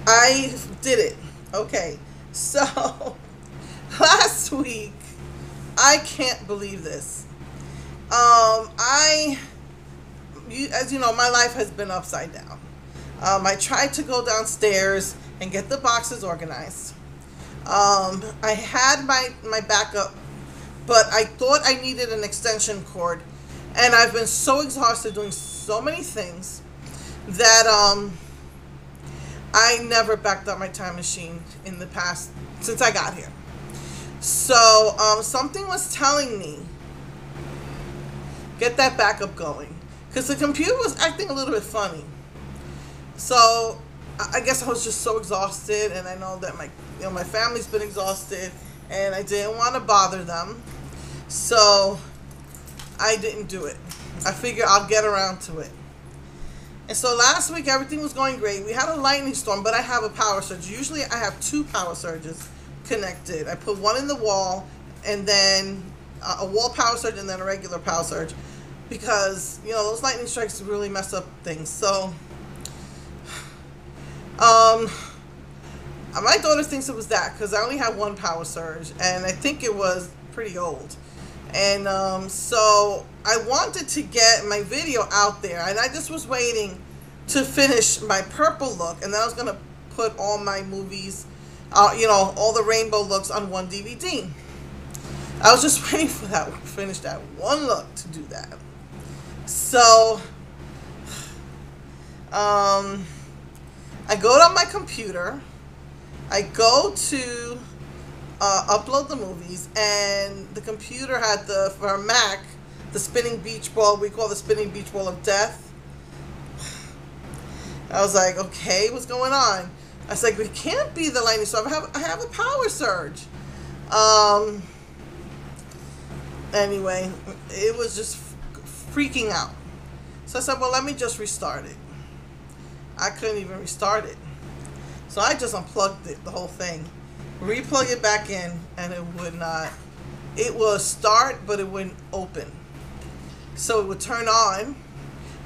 I did it. Okay. So last week, I can't believe this. As you know, my life has been upside down. I tried to go downstairs and get the boxes organized. I had my backup, but I thought I needed an extension cord, and I've been so exhausted doing so many things that I never backed up my time machine in the past since I got here. So something was telling me get that backup going because the computer was acting a little bit funny. So I guess I was just so exhausted, and I know that my family's been exhausted, and I didn't want to bother them, so I didn't do it. I figured I'll get around to it. And so last week everything was going great. We had a lightning storm, but I have a power surge. Usually I have two power surges connected. I put one in the wall, and then a wall power surge, and then a regular power surge, because those lightning strikes really mess up things. So my daughter thinks it was that because I only had one power surge, and I think it was pretty old. And so I wanted to get my video out there, and I just was waiting to finish my purple look, and then I was gonna put all my movies, all the rainbow looks on one DVD. I was just waiting for that, finish that one look to do that. So I go to my computer, I go to upload the movies, and the computer had for Mac, the spinning beach ball, we call the spinning beach ball of death. I was like, okay, what's going on? I was like, it can't be the lightning storm. I have a power surge. Anyway, it was just freaking out. So I said, well, let me just restart it. I couldn't even restart it. So I just unplugged it, the whole thing. Replug it back in, and it would not. It would start, but it wouldn't open. So it would turn on.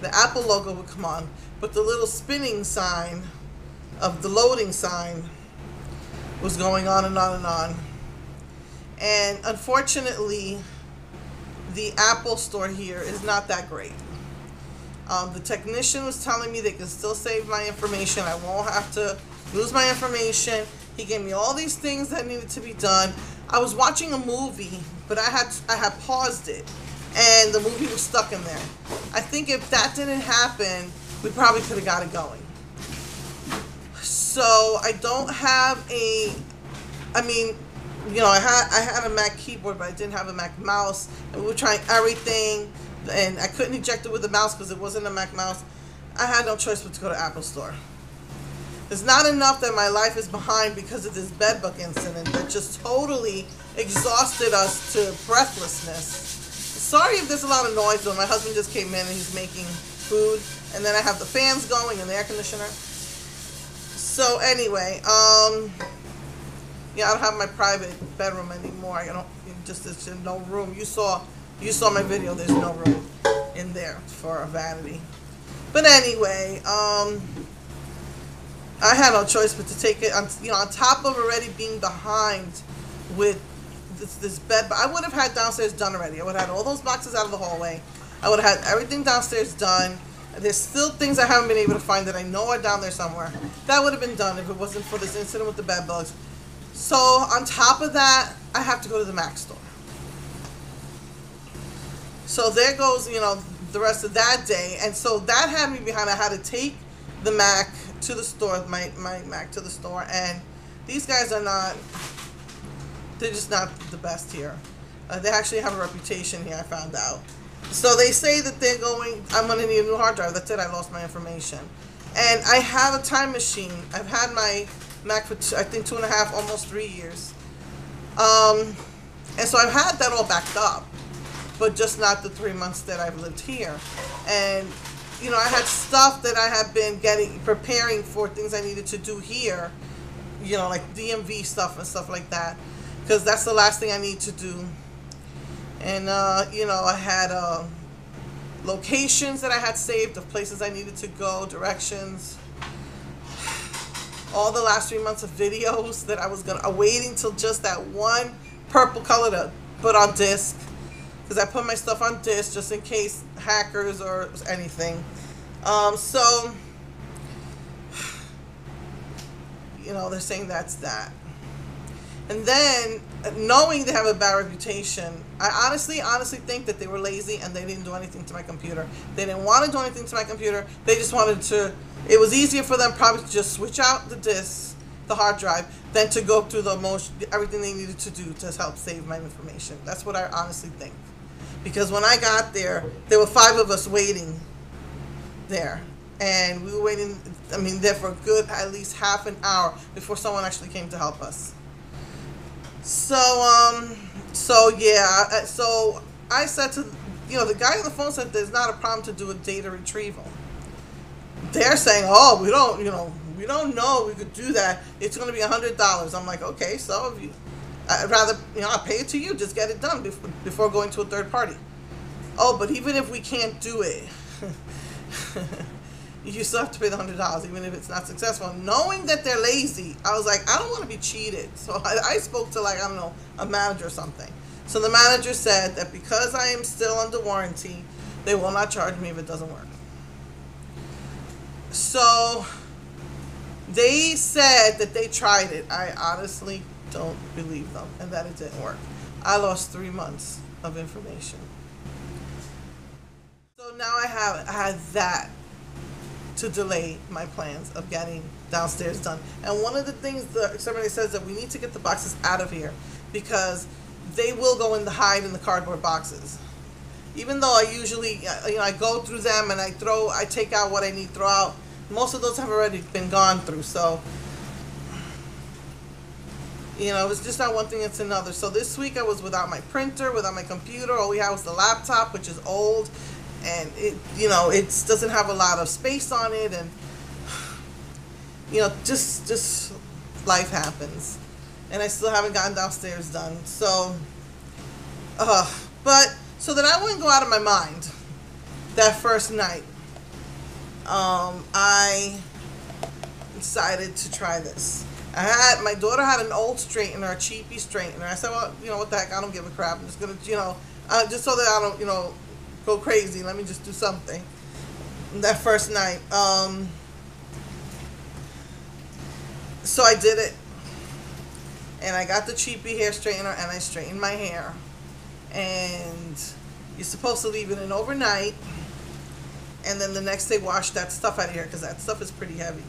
The Apple logo would come on, but the little spinning sign of the loading sign was going on and on and on. And unfortunately, the Apple store here is not that great. The technician was telling me they can still save my information. I won't have to lose my information. He gave me all these things that needed to be done. I was watching a movie, but I had paused it, and the movie was stuck in there. I think if that didn't happen, we probably could have got it going. So I don't have I had a Mac keyboard, but I didn't have a Mac mouse, and we were trying everything, and I couldn't eject it with the mouse because it wasn't a Mac mouse. I had no choice but to go to Apple Store. It's not enough that my life is behind because of this bedbug incident that just totally exhausted us to breathlessness. Sorry if there's a lot of noise, but my husband just came in and he's making food, and then I have the fans going and the air conditioner. So anyway, I don't have my private bedroom anymore. There's no room. You saw my video. There's no room in there for a vanity. But anyway, I had no choice but to take it on top of already being behind with this bed. But I would have had downstairs done already. I would have had all those boxes out of the hallway. I would have had everything downstairs done. There's still things I haven't been able to find that I know are down there somewhere. That would have been done if it wasn't for this incident with the bed bugs. So on top of that, I have to go to the Mac store. So there goes, the rest of that day. And so that had me behind. I had to take the Mac to the store, my Mac to the store. And these guys they're just not the best here. They actually have a reputation here, I found out. So they say that I'm going to need a new hard drive. That's it, I lost my information. And I have a time machine. I've had my Mac for, I think, 2.5, almost 3 years. And so I've had that all backed up, but just not the 3 months that I've lived here. And, I had stuff that I have been preparing for things I needed to do here, like DMV stuff and stuff like that, because that's the last thing I need to do. And, I had locations that I had saved of places I needed to go, directions. all the last 3 months of videos that I was waiting till just that one purple color to put on disc, because I put my stuff on disc just in case hackers or anything. So, you know, they're saying that's that. And then, knowing they have a bad reputation, I honestly think that they were lazy and they didn't do anything to my computer. They didn't want to do anything to my computer. They just wanted to, it was easier for them probably to just switch out the disk, the hard drive, than to go through everything they needed to do to help save my information. That's what I honestly think. Because when I got there were 5 of us waiting there. And we were waiting, I mean, there for a good at least half an hour before someone actually came to help us. So yeah, so I said to, you know, the guy on the phone said there's not a problem to do a data retrieval. They're saying, oh, we don't know we could do that. It's going to be $100. I'm like, okay, so if you, I'd rather, you know, I'll pay it to you. Just get it done before going to a third party. Oh, but even if we can't do it, you still have to pay the $100, even if it's not successful. Knowing that they're lazy, I was like, I don't want to be cheated. So I spoke to, like, I don't know, a manager or something. So the manager said that because I am still under warranty, they will not charge me if it doesn't work. So they said that they tried it. I honestly don't believe them and that it didn't work. I lost 3 months of information. So now I had that to delay my plans of getting downstairs done. And one of the things the exterminator says that we need to get the boxes out of here because they will go in the hide in the cardboard boxes. Even though I usually, you know, I go through them and I take out what I need to throw out. Most of those have already been gone through. So, you know, it's just not one thing, it's another. So this week I was without my printer, without my computer. All we had was the laptop, which is old. And it, you know, it doesn't have a lot of space on it, and you know, just life happens. And I still haven't gotten downstairs done. So, but so that I wouldn't go out of my mind, that first night, I decided to try this. My daughter had an old straightener, a cheapy straightener. I said, well, you know, what the heck? I don't give a crap. I'm just gonna, you know, just so that I don't, you know, go crazy. Let me just do something. That first night, so I did it, and I got the cheapy hair straightener, and I straightened my hair. And you're supposed to leave it in overnight, and then the next day wash that stuff out of here because that stuff is pretty heavy.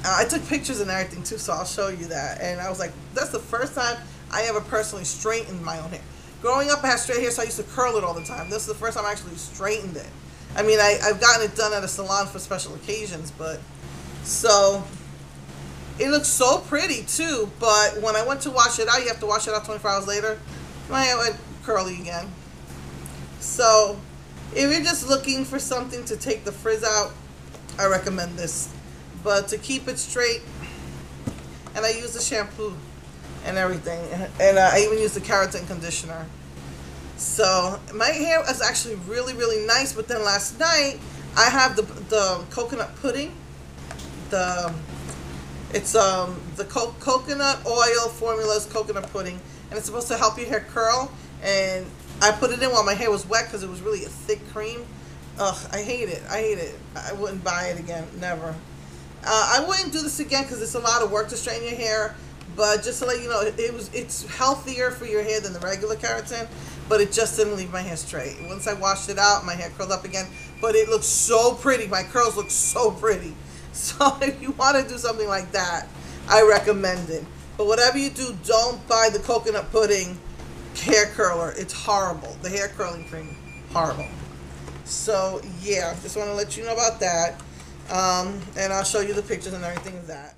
I took pictures and everything too, so I'll show you that. And I was like, that's the first time I ever personally straightened my own hair. Growing up, I had straight hair, so I used to curl it all the time. This is the first time I actually straightened it. I mean, I've gotten it done at a salon for special occasions, but so it looks so pretty too. But when I went to wash it out, you have to wash it out 24 hours later. My hair went curly again. So if you're just looking for something to take the frizz out, I recommend this. But to keep it straight, and I use the shampoo and everything, and I even use the keratin conditioner. So my hair is actually really, really nice. But then last night I have the coconut pudding. It's the coconut oil formula's coconut pudding, and it's supposed to help your hair curl. And I put it in while my hair was wet because it was really a thick cream. Ugh, I hate it. I hate it. I wouldn't buy it again. Never. I wouldn't do this again because it's a lot of work to straighten your hair. But just to let you know, it's healthier for your hair than the regular keratin, but it just didn't leave my hair straight. Once I washed it out, my hair curled up again, but it looks so pretty. My curls look so pretty. So if you want to do something like that, I recommend it. But whatever you do, don't buy the coconut pudding hair curler. It's horrible. The hair curling cream, horrible. So yeah, just want to let you know about that. And I'll show you the pictures and everything of that.